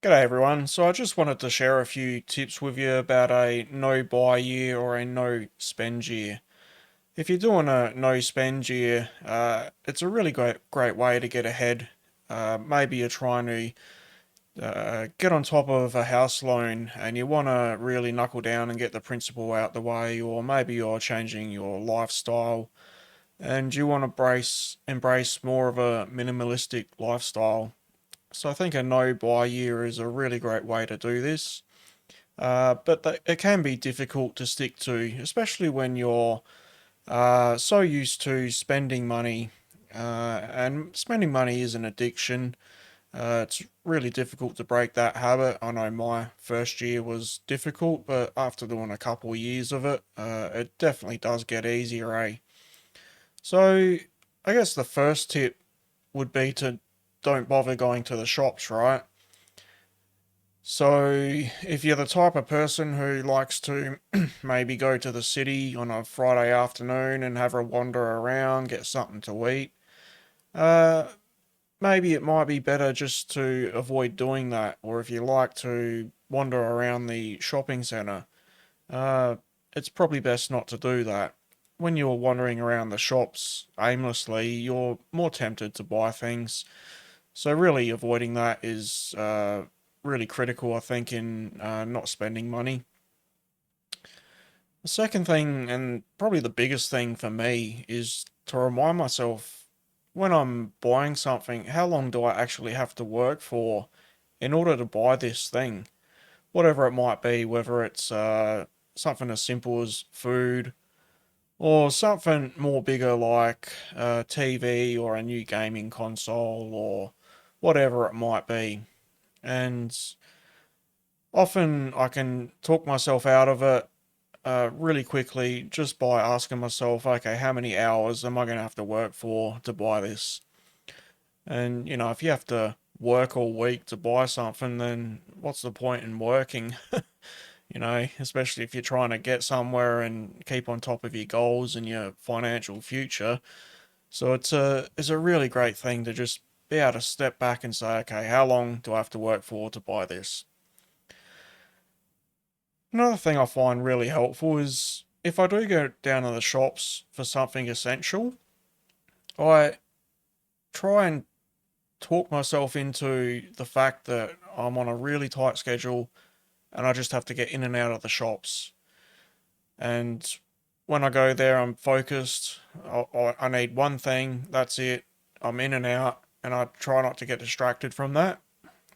G'day everyone. So I just wanted to share a few tips with you about a no buy year or a no spend year. If you're doing a no spend year, it's a really great way to get ahead. Maybe you're trying to get on top of a house loan and you want to really knuckle down and get the principal out the way, or maybe you're changing your lifestyle and you want to embrace more of a minimalistic lifestyle. So I think a no buy year is a really great way to do this. But it can be difficult to stick to, especially when you're so used to spending money. And spending money is an addiction. It's really difficult to break that habit. I know my first year was difficult, but after doing a couple of years of it, it definitely does get easier, eh? So I guess the first tip would be to don't bother going to the shops, right? So, if you're the type of person who likes to maybe go to the city on a Friday afternoon and have a wander around, get something to eat, uh, maybe it might be better just to avoid doing that. Or if you like to wander around the shopping centre, uh, it's probably best not to do that. When you're wandering around the shops aimlessly, you're more tempted to buy things. So really avoiding that is really critical, I think, in not spending money. The second thing, and probably the biggest thing for me, is to remind myself when I'm buying something, how long do I actually have to work for in order to buy this thing? Whatever it might be, whether it's something as simple as food or something more bigger like a TV or a new gaming console or whatever it might be. And often I can talk myself out of it really quickly just by asking myself, okay, how many hours am I going to have to work for to buy this? And, if you have to work all week to buy something, then what's the point in working? Especially if you're trying to get somewhere and keep on top of your goals and your financial future. So it's a really great thing to just be able to step back and say, okay, how long do I have to work for to buy this? Another thing I find really helpful is if I do go down to the shops for something essential, I try and talk myself into the fact that I'm on a really tight schedule and I just have to get in and out of the shops. And when I go there, I'm focused. I need one thing, that's it. I'm in and out, and I try not to get distracted from that.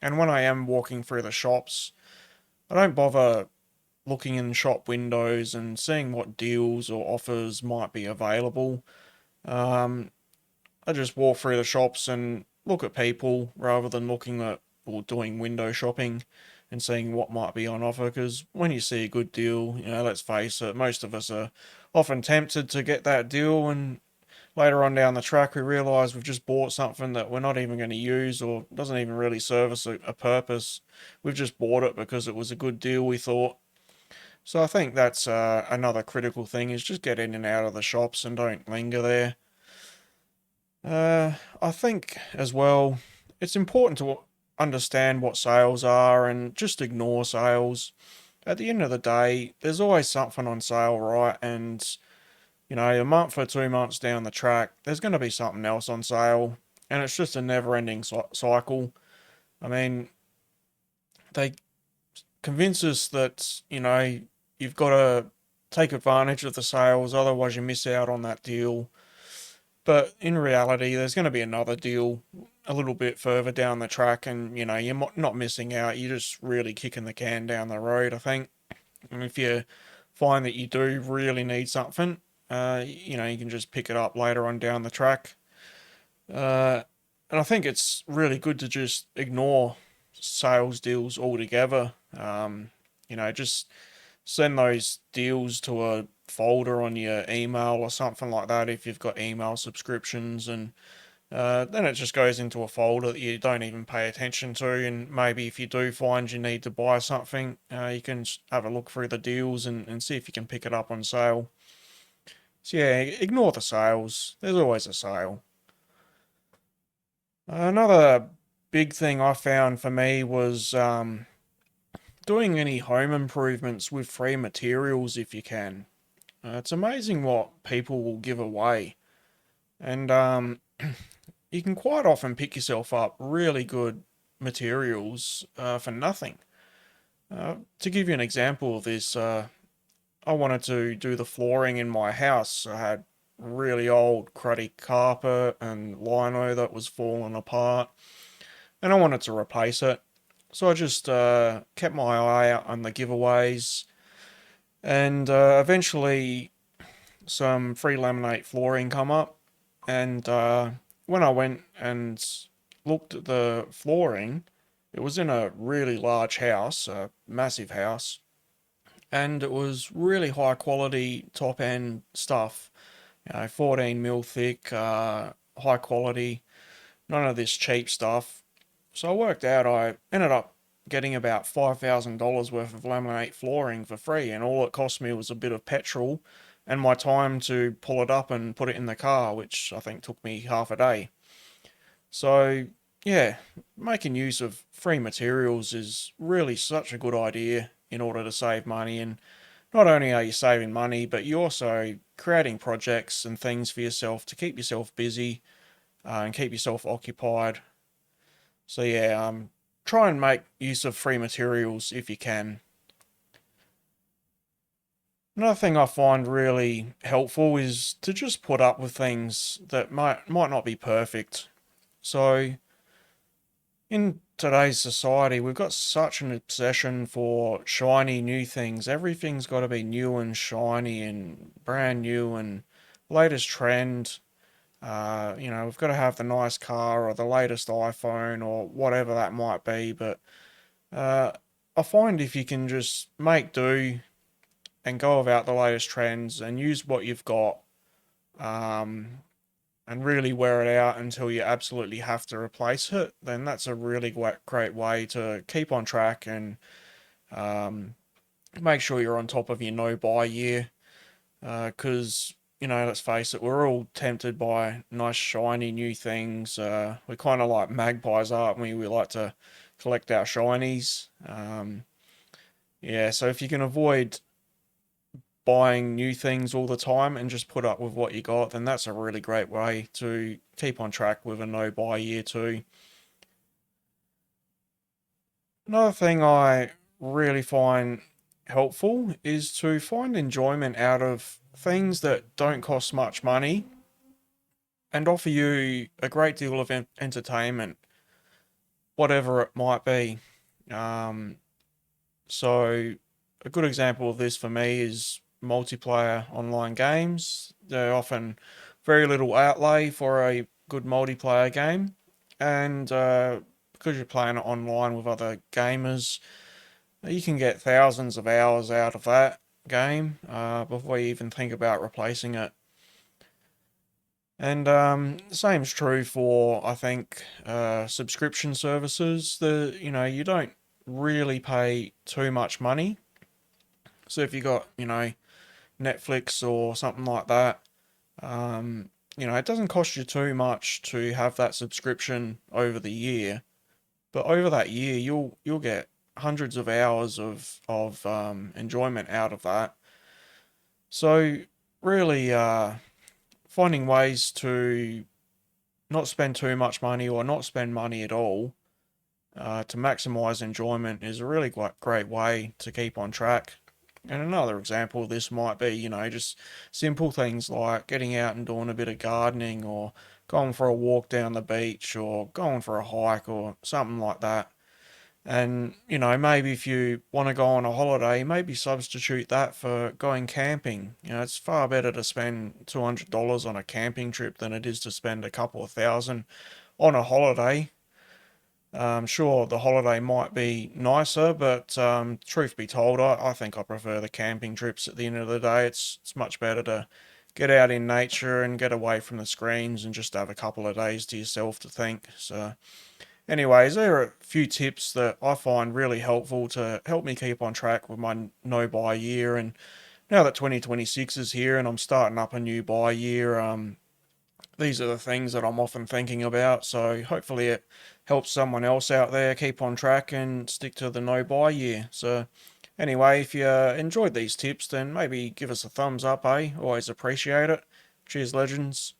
And when I am walking through the shops, I don't bother looking in shop windows and seeing what deals or offers might be available. Um, I just walk through the shops and look at people rather than looking at or doing window shopping and seeing what might be on offer. Because when you see a good deal, let's face it, most of us are often tempted to get that deal, and later on down the track, we realise we've just bought something that we're not even going to use or doesn't even really serve us a purpose. We've just bought it because it was a good deal, we thought. So I think that's another critical thing is just get in and out of the shops and don't linger there. I think as well, it's important to understand what sales are and just ignore sales. At the end of the day, there's always something on sale, right? And, a month or 2 months down the track, there's going to be something else on sale. And it's just a never ending cycle. I mean, they convince us that, you've got to take advantage of the sales, otherwise, you miss out on that deal. But in reality, there's going to be another deal a little bit further down the track, and you're not missing out. You're just really kicking the can down the road, I think. And if you find that you do really need something, you can just pick it up later on down the track. Uh, and I think it's really good to just ignore sales deals altogether. Just send those deals to a folder on your email or something like that if you've got email subscriptions, and then it just goes into a folder that you don't even pay attention to. And maybe if you do find you need to buy something, you can have a look through the deals and see if you can pick it up on sale. So yeah, ignore the sales. There's always a sale. Another big thing I found for me was doing any home improvements with free materials if you can. It's amazing what people will give away. And you can quite often pick yourself up really good materials for nothing. To give you an example of this, I wanted to do the flooring in my house. I had really old cruddy carpet and lino that was falling apart, and I wanted to replace it. So I just kept my eye out on the giveaways, and eventually some free laminate flooring come up. And when I went and looked at the flooring, it was in a really large house, a massive house, and it was really high quality, top end stuff. 14 mil thick, high quality, none of this cheap stuff. So I worked out I ended up getting about $5,000 worth of laminate flooring for free, and all it cost me was a bit of petrol and my time to pull it up and put it in the car, which I think took me half a day. So, yeah, making use of free materials is really such a good idea in order to save money. And not only are you saving money, but you're also creating projects and things for yourself to keep yourself busy and keep yourself occupied. So, yeah, try and make use of free materials if you can. Another thing I find really helpful is to just put up with things that might not be perfect. So in today's society, we've got such an obsession for shiny new things. Everything's got to be new and shiny and brand new and latest trend. We've got to have the nice car or the latest iPhone or whatever that might be. But uh, I find if you can just make do and go about the latest trends and use what you've got, um, and really wear it out until you absolutely have to replace it, then that's a really great way to keep on track and um, make sure you're on top of your no buy year. Because, let's face it, we're all tempted by nice, shiny new things. We're kind of like magpies, aren't we? We like to collect our shinies. Yeah, so if you can avoid buying new things all the time and just put up with what you got, then that's a really great way to keep on track with a no buy year too. Another thing I really find helpful is to find enjoyment out of things that don't cost much money and offer you a great deal of entertainment, whatever it might be. Um, so, a good example of this for me is multiplayer online games. They're often very little outlay for a good multiplayer game, and because you're playing it online with other gamers, you can get thousands of hours out of that game before you even think about replacing it. And the same is true for, I think, subscription services. You don't really pay too much money. So if you got, Netflix or something like that, it doesn't cost you too much to have that subscription over the year. But over that year, you'll get hundreds of hours of enjoyment out of that. So really, finding ways to not spend too much money or not spend money at all to maximize enjoyment is a really great way to keep on track. And another example of this might be, just simple things like getting out and doing a bit of gardening or going for a walk down the beach or going for a hike or something like that. And, maybe if you want to go on a holiday, maybe substitute that for going camping. It's far better to spend $200 on a camping trip than it is to spend a couple of thousand on a holiday. Sure, the holiday might be nicer, but truth be told, I think I prefer the camping trips at the end of the day. It's much better to get out in nature and get away from the screens and just have a couple of days to yourself to think. So, anyways, there are a few tips that I find really helpful to help me keep on track with my no buy year. And now that 2026 is here and I'm starting up a new buy year, these are the things that I'm often thinking about. So hopefully it helps someone else out there keep on track and stick to the no buy year. So anyway, if you enjoyed these tips, then maybe give us a thumbs up, eh? Always appreciate it. Cheers, legends.